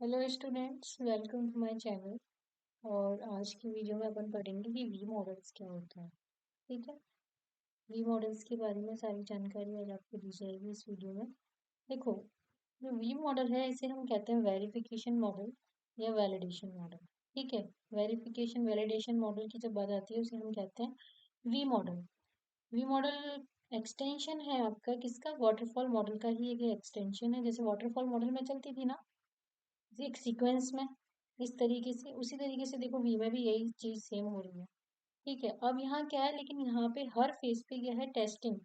Hello students, welcome to my channel. और आज की वीडियो में अपन पढ़ेंगे कि वी मॉडल्स क्या होता है। ठीक है। वी मॉडल्स के बारे में सारी जानकारी आज आपको दी जाएगी इस वीडियो में। देखो, जो वी मॉडल है इसे हम कहते हैं वेरिफिकेशन मॉडल या वैलिडेशन मॉडल। ठीक है। वेरिफिकेशन वैलिडेशन मॉडल की जब बात आती है उसे हम कहते हैं V model. V model extension है आपका किसका, वाटरफॉल मॉडल का ही एक एक्सटेंशन है। जैसे वाटरफॉल मॉडल में चलती थी ना एक सीक्वेंस में, इस तरीके से उसी तरीके से देखो वी में भी यही चीज सेम हो रही है। ठीक है। अब यहाँ क्या है, लेकिन यहाँ पे हर फेज पे क्या है, टेस्टिंग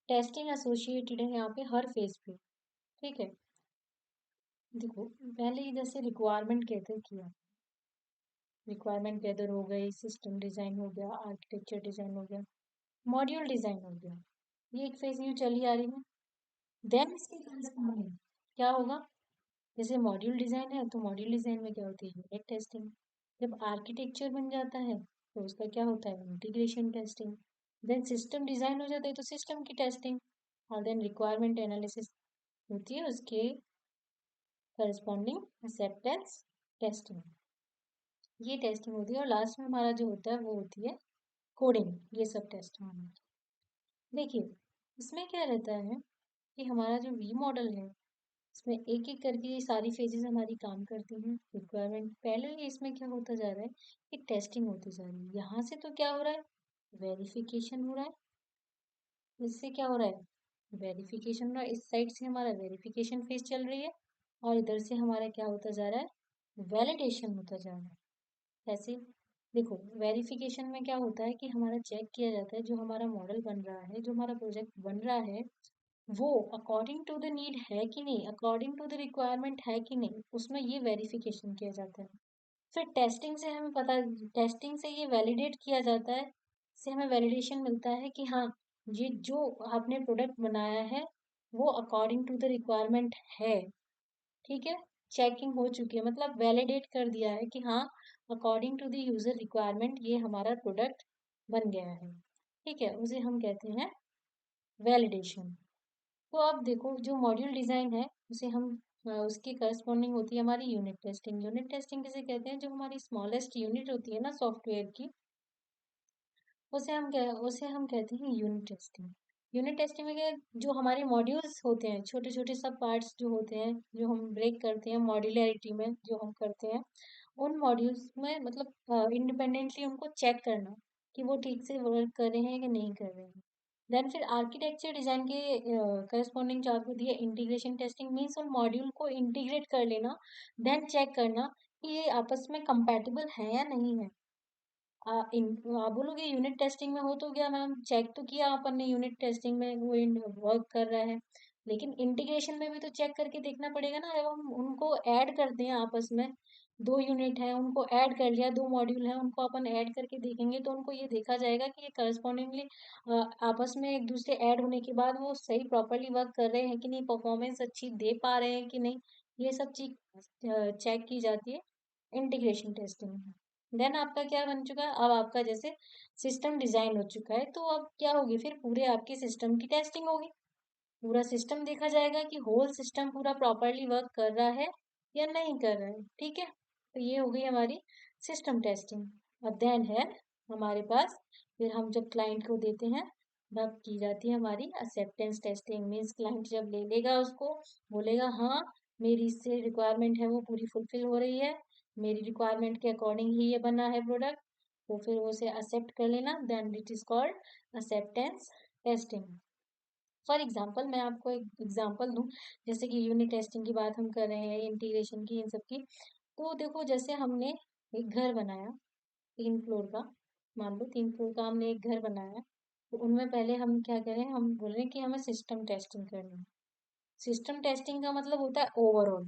टेस्टिंग एसोसिएटेड है यहाँ पे हर फेज पे। ठीक है। देखो, पहले ही जैसे रिक्वायरमेंट गैदर किया, रिक्वायरमेंट गैदर हो गई, सिस्टम डिजाइन हो गया, आर्किटेक्चर डिजाइन हो गया, मॉड्यूल डिजाइन हो गया, ये एक फेज यूँ चली आ रही है। देन इसके corresponding क्या होगा, जैसे मॉड्यूल डिजाइन है तो मॉड्यूल डिजाइन में क्या होती है, यूनिट टेस्टिंग। जब आर्किटेक्चर बन जाता है तो उसका क्या होता है, integration testing. Then system design हो जाता है तो सिस्टम की टेस्टिंग। और देन रिक्वायरमेंट एनालिसिस होती है, उसके करस्पॉन्डिंग एक्सेप्टेंस टेस्टिंग। ये टेस्टिंग होती है और लास्ट में हमारा जो होता है वो होती है कोडिंग। ये सब टेस्टिंग होती है। देखिए, इसमें क्या रहता है कि हमारा जो वी मॉडल है इसमें एक एक करके ये सारी फेजेस हमारी काम करती हैं। रिक्वायरमेंट पहले ही इसमें क्या होता जा रहा है कि टेस्टिंग होती जा रही है। यहाँ से तो क्या हो रहा है, वेरिफिकेशन हो रहा है। इससे क्या हो रहा है, वेरिफिकेशन हो रहा है। इस साइड से हमारा वेरिफिकेशन फेज चल रही है और इधर से हमारा क्या होता जा रहा है, वैलिडेशन होता जा रहा है। ऐसे देखो, वेरिफिकेशन में क्या होता है कि हमारा चेक किया जाता है जो हमारा मॉडल बन रहा है, जो हमारा प्रोजेक्ट बन रहा है, वो अकॉर्डिंग टू द नीड है कि नहीं, अकॉर्डिंग टू द रिक्वायरमेंट है कि नहीं, उसमें ये वेरिफिकेशन किया जाता है। फिर टेस्टिंग से हमें पता, टेस्टिंग से ये वैलिडेट किया जाता है, इससे हमें वैलिडेशन मिलता है कि हाँ, ये जो आपने प्रोडक्ट बनाया है वो अकॉर्डिंग टू द रिक्वायरमेंट है। ठीक है। चेकिंग हो चुकी है, मतलब वैलिडेट कर दिया है कि हाँ, according to the user requirement ये हमारा प्रोडक्ट बन गया है। ठीक है, उसे हम कहते हैं वैलिडेशन। तो अब देखो, जो मॉड्यूल डिजाइन है उसे हम उसकी करस्पॉन्डिंग होती है हमारी यूनिट टेस्टिंग। यूनिट टेस्टिंग किसे कहते हैं, जो हमारी स्मॉलेस्ट यूनिट होती है ना सॉफ्टवेयर की, उसे हम कहते हैं यूनिट टेस्टिंग। यूनिट टेस्टिंग में क्या है, जो हमारे मॉड्यूल्स होते हैं, छोटे छोटे सब पार्ट्स जो होते हैं, जो हम ब्रेक करते हैं मॉड्यूलरिटी में, जो हम करते हैं उन मॉड्यूल्स में, मतलब इंडिपेंडेंटली उनको चेक करना कि वो ठीक से वर्क कर रहे हैं कि नहीं कर रहे हैं। देन फिर आर्किटेक्चर डिजाइन के करस्पॉन्डिंग जो आपको दिया, इंटीग्रेशन टेस्टिंग मीन्स उन मॉड्यूल को इंटीग्रेट कर लेना, देन चेक करना कि ये आपस में कंपैटिबल है या नहीं है। आप बोलोगे यूनिट टेस्टिंग में हो तो गया मैम, चेक तो किया अपन ने यूनिट टेस्टिंग में वो वर्क कर रहा है, लेकिन इंटीग्रेशन में भी तो चेक करके देखना पड़ेगा ना। जब हम उनको ऐड करते हैं आपस में, दो यूनिट है उनको ऐड कर लिया, दो मॉड्यूल है उनको अपन ऐड करके देखेंगे तो उनको ये देखा जाएगा कि ये करस्पॉन्डिंगली आपस में एक दूसरे ऐड होने के बाद वो सही प्रॉपरली वर्क कर रहे हैं कि नहीं, परफॉर्मेंस अच्छी दे पा रहे हैं कि नहीं। ये सब चीज चेक की जाती है इंटीग्रेशन टेस्टिंग में। देन आपका क्या बन चुका है, अब आपका जैसे सिस्टम डिजाइन हो चुका है तो अब क्या होगी, फिर पूरे आपके सिस्टम की टेस्टिंग होगी। पूरा सिस्टम देखा जाएगा कि होल सिस्टम पूरा प्रॉपरली वर्क कर रहा है या नहीं कर रहा है। ठीक है। तो ये हो गई हमारी सिस्टम टेस्टिंग। अब देन है हमारे पास, फिर हम जब क्लाइंट को देते हैं तब की जाती है हमारी एक्सेप्टेंस टेस्टिंग। मीन्स क्लाइंट जब ले लेगा उसको, बोलेगा हाँ, मेरी इससे रिक्वायरमेंट है वो पूरी फुलफिल हो रही है, मेरी रिक्वायरमेंट के अकॉर्डिंग ही ये बना है प्रोडक्ट, तो फिर वो उसे एक्सेप्ट कर लेना। Then it is called acceptance testing. For example मैं आपको एक एग्जाम्पल दूं, जैसे कि यूनिट टेस्टिंग की बात हम कर रहे हैं, इंटीग्रेशन की, इन सब की। तो देखो, जैसे हमने एक घर बनाया 3 फ्लोर का, मान लो 3 फ्लोर का हमने एक घर बनाया, तो उनमें पहले हम क्या करें, हम बोल रहे हैं कि हमें सिस्टम टेस्टिंग करनी है। सिस्टम टेस्टिंग का मतलब होता है ओवरऑल,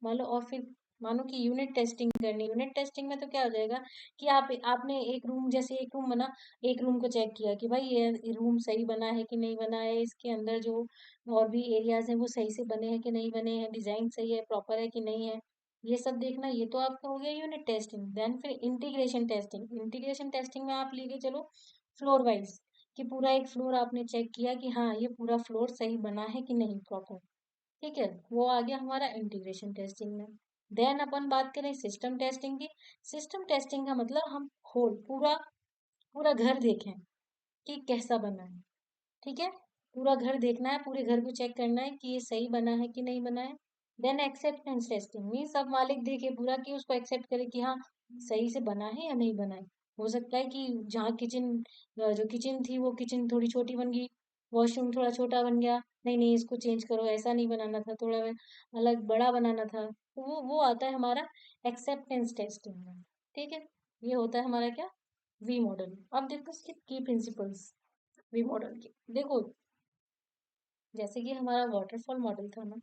मान लो। और फिर मानो कि यूनिट टेस्टिंग करनी, यूनिट टेस्टिंग में तो क्या हो जाएगा कि आपने एक रूम, जैसे एक रूम बना, एक रूम को चेक किया कि भाई ये रूम सही बना है कि नहीं बना है, इसके अंदर जो और भी एरियाज हैं वो सही से बने हैं कि नहीं बने हैं, डिजाइन सही है, प्रॉपर है कि नहीं है, ये सब देखना। ये तो आपका हो गया यूनिट टेस्टिंग। देन फिर इंटीग्रेशन टेस्टिंग। इंटीग्रेशन टेस्टिंग में आप लेके चलो फ्लोर वाइज, कि पूरा एक फ्लोर आपने चेक किया कि हाँ, ये पूरा फ्लोर सही बना है कि नहीं, प्रॉपर। ठीक है, वो आ गया हमारा इंटीग्रेशन टेस्टिंग में। देन अपन बात करें सिस्टम टेस्टिंग की। सिस्टम टेस्टिंग का मतलब हम होल पूरा पूरा घर देखें कि कैसा बना है, ठीक है। पूरा घर देखना है, पूरे घर को चेक करना है कि ये सही बना है कि नहीं बना है। देन एक्सेप्टेंस टेस्टिंग मीन सब मालिक देखे पूरा कि उसको एक्सेप्ट करे कि हाँ सही से बना है या नहीं बना है। हो सकता है कि जहाँ किचन जो किचन थी वो किचन थोड़ी छोटी बन गई, वॉशरूम थोड़ा छोटा बन गया, नहीं नहीं इसको चेंज करो, ऐसा नहीं बनाना था, थोड़ा अलग बड़ा बनाना था। तो वो आता है हमारा एक्सेप्टेंस टेस्टिंग में, ठीक है। ये होता है हमारा क्या, वी मॉडल। अब देखो इसके की प्रिंसिपल्स वी मॉडल की। देखो जैसे कि हमारा वाटरफॉल मॉडल था ना,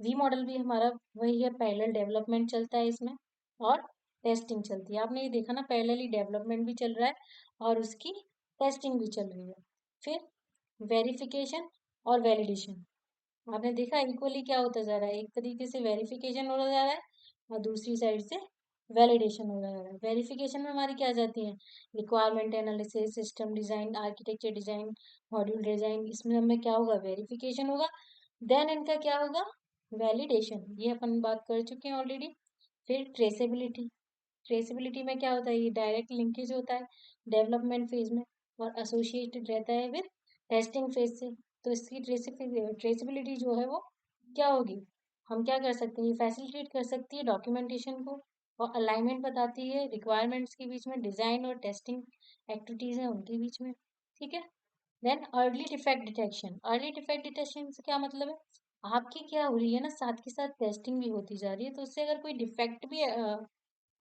वी मॉडल भी हमारा वही है, पैरेलल डेवलपमेंट चलता है इसमें और टेस्टिंग चलती है। आपने ये देखा ना, पैरेलली डेवलपमेंट भी चल रहा है और उसकी टेस्टिंग भी चल रही है। फिर वेरिफिकेशन और वैलिडेशन, आपने देखा इक्वली क्या होता जा रहा है, एक तरीके से वेरिफिकेशन होता जा रहा है और दूसरी साइड से वैलिडेशन हो जा रहा है। वेरिफिकेशन में हमारी क्या जाती है, requirement analysis, system design, architecture design, module design, इसमें हमें क्या होगा, वेरिफिकेशन होगा। देन इनका क्या होगा, वैलिडेशन, ये अपन बात कर चुके हैं ऑलरेडी। फिर ट्रेसेबिलिटी, ट्रेसेबिलिटी में क्या होता है, ये डायरेक्ट लिंकेज होता है डेवलपमेंट फेज में और एसोसिएटेड रहता है विद टेस्टिंग फेज से। तो इसकी ट्रेसेबिलिटी जो है वो क्या होगी, हम क्या कर सकते हैं, ये फैसिलिटेट कर सकती है डॉक्यूमेंटेशन को और अलाइनमेंट बताती है रिक्वायरमेंट्स के बीच में, डिजाइन और टेस्टिंग एक्टिविटीज है उनके बीच में, ठीक है। Then early defect detection, early defect detection से क्या मतलब है, आपकी क्या हो रही है ना, साथ के साथ टेस्टिंग भी होती जा रही है, तो उससे अगर कोई डिफेक्ट भी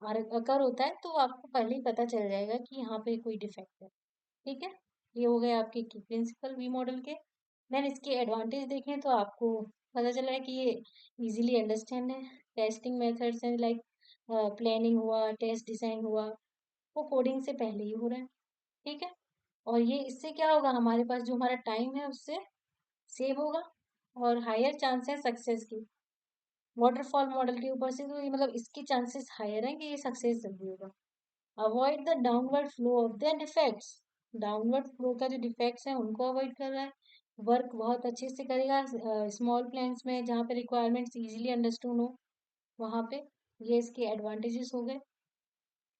और अगर होता है तो आपको पहले ही पता चल जाएगा कि यहाँ पे कोई डिफेक्ट है, ठीक है। ये हो गए आपके की प्रिंसिपल वी मॉडल के। देन इसके एडवांटेज देखें तो आपको पता चल रहा है कि ये इजीली अंडरस्टैंड है। टेस्टिंग मेथड्स हैं लाइक प्लानिंग हुआ, टेस्ट डिजाइन हुआ, वो कोडिंग से पहले ही हो रहा है, ठीक है। और ये इससे क्या होगा, हमारे पास जो हमारा टाइम है उससे सेव होगा और हायर चांस है सक्सेस की। वाटरफॉल मॉडल के ऊपर से तो ये मतलब इसके चांसेस हायर हैं कि ये सक्सेस जल्दी होगा। Avoid the downward flow of the defects, downward flow का जो डिफेक्ट्स हैं उनको अवॉइड कर रहा है। वर्क बहुत अच्छे से करेगा स्मॉल प्लान्स में जहाँ पे रिक्वायरमेंट्स इजीली अंडरस्टूड हो वहाँ पे। ये इसके एडवांटेजेस हो गए।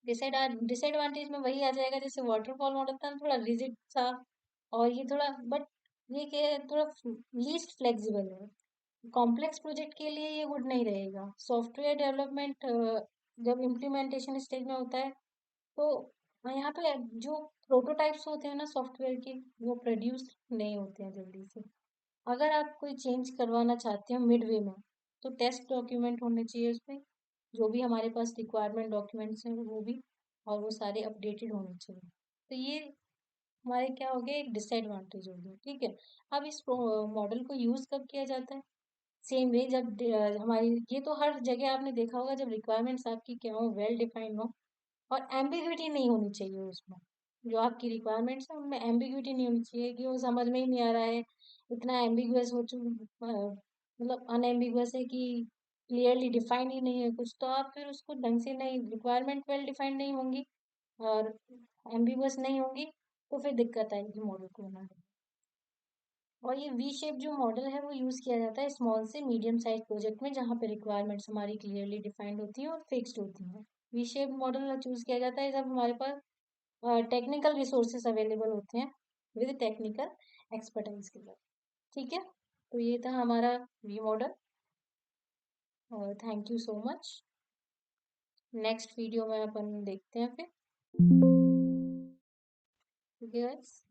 डिसएडवांटेज में वही आ जाएगा जैसे वाटरफॉल मॉडल था ना, थोड़ा रिजिड सा, और ये थोड़ा बट ये क्या है, थोड़ा लीस्ट फ्लेक्सिबल है। कॉम्प्लेक्स प्रोजेक्ट के लिए ये गुड नहीं रहेगा। सॉफ्टवेयर डेवलपमेंट जब इम्प्लीमेंटेशन स्टेज में होता है तो यहाँ पे जो प्रोटोटाइप्स होते हैं ना सॉफ्टवेयर के, वो प्रोड्यूस नहीं होते हैं जल्दी से। अगर आप कोई चेंज करवाना चाहते हो मिड वे में तो टेस्ट डॉक्यूमेंट होने चाहिए उसमें, जो भी हमारे पास रिक्वायरमेंट डॉक्यूमेंट्स हैं वो भी, और वो सारे अपडेटेड होने चाहिए। तो ये हमारे क्या हो गया, एक डिसएडवांटेज हो गया, ठीक है। अब इस मॉडल को यूज कब किया जाता है, सेम वे जब हमारी, ये तो हर जगह आपने देखा होगा जब रिक्वायरमेंट्स आपकी क्या हो, वेल डिफाइंड हो और एम्बिग्विटी नहीं होनी चाहिए उसमें। जो आपकी रिक्वायरमेंट्स है उनमें एम्बिग्विटी नहीं होनी चाहिए कि वो समझ में ही नहीं आ रहा है, इतना एम्बिगुअस हो मतलब अनएम्बिगुअस है कि क्लियरली डिफाइंड ही नहीं है कुछ, तो आप फिर उसको ढंग से नहीं, रिक्वायरमेंट वेल डिफाइंड नहीं होंगी और एम्बिगुअस नहीं होंगी, तो फिर दिक्कत आएगी मॉडल को बनाने में। और ये वी शेप जो मॉडल है वो यूज किया जाता है स्मॉल से मीडियम साइज प्रोजेक्ट में जहाँ पे रिक्वायरमेंट्स हमारी क्लियरली डिफाइंड होती हैं और फिक्स्ड होती हैं। वी शेप मॉडल चूज किया जाता है जब हमारे पास टेक्निकल रिसोर्सेस अवेलेबल होते हैं विद टेक्निकल एक्सपर्टाइज के साथ, ठीक है। तो ये था हमारा वी मॉडल और thank you so much. Next video में अपन देखते हैं फिर, ठीक है गाइस।